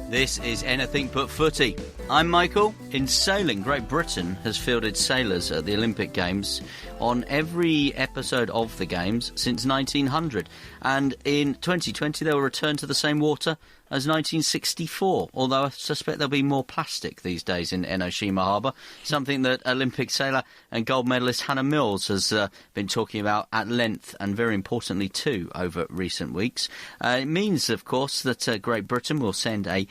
This is Anything But Footy. I'm Michael. In sailing, Great Britain has fielded sailors at the Olympic Games on every episode of the Games since 1900. And in 2020, they will return to the same water as 1964, although I suspect there'll be more plastic these days in Enoshima Harbour, something that Olympic sailor and gold medalist Hannah Mills has been talking about at length and very importantly too over recent weeks. It means, of course, that Great Britain will send a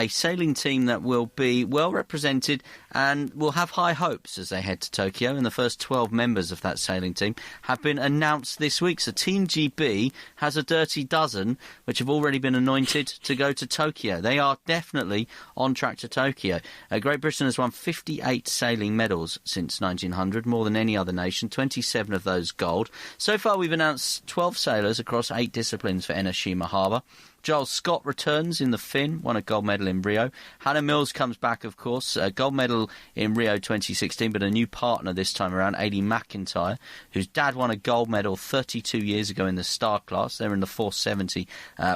sailing team that will be well represented and will have high hopes as they head to Tokyo, and the first 12 members of that sailing team have been announced this week. So Team GB has a dirty dozen which have already been anointed to go to Tokyo. They are definitely on track to Tokyo. Great Britain has won 58 sailing medals since 1900, more than any other nation, 27 of those gold. So far we've announced 12 sailors across 8 disciplines for Enoshima Harbour. Giles Scott returns in the Finn, won a gold medal in Rio. Hannah Mills comes back, of course, a gold medal in Rio 2016, but a new partner this time around, Aidy McIntyre, whose dad won a gold medal 32 years ago in the Star class. They're in the 470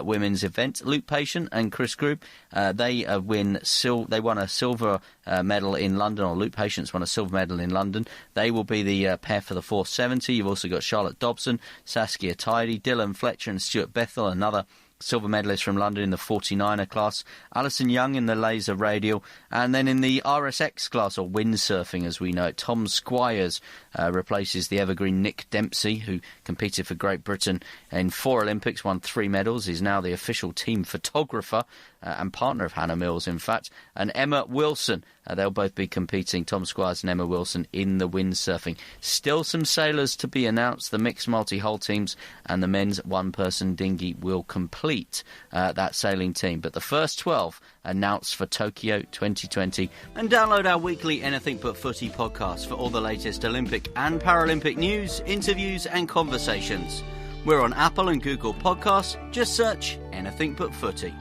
women's event. Luke Patient and Chris Grube, they won a silver medal in London, or Luke Patient's won a silver medal in London. They will be the pair for the 470. You've also got Charlotte Dobson, Saskia Tidy, Dylan Fletcher and Stuart Bethel, another silver medalist from London in the 49er class, Alison Young in the laser radial, and then in the RSX class, or windsurfing as we know it, Tom Squires replaces the evergreen Nick Dempsey, who competed for Great Britain in 4 Olympics, won 3 medals, is now the official team photographer and partner of Hannah Mills, in fact, and Emma Wilson. They'll both be competing, Tom Squires and Emma Wilson, in the windsurfing. Still some sailors to be announced. The mixed multi-hull teams and the men's one-person dinghy will complete that sailing team. But the first 12 announced for Tokyo 2020. And download our weekly Anything But Footy podcast for all the latest Olympic and Paralympic news, interviews and conversations. We're on Apple and Google Podcasts. Just search Anything But Footy.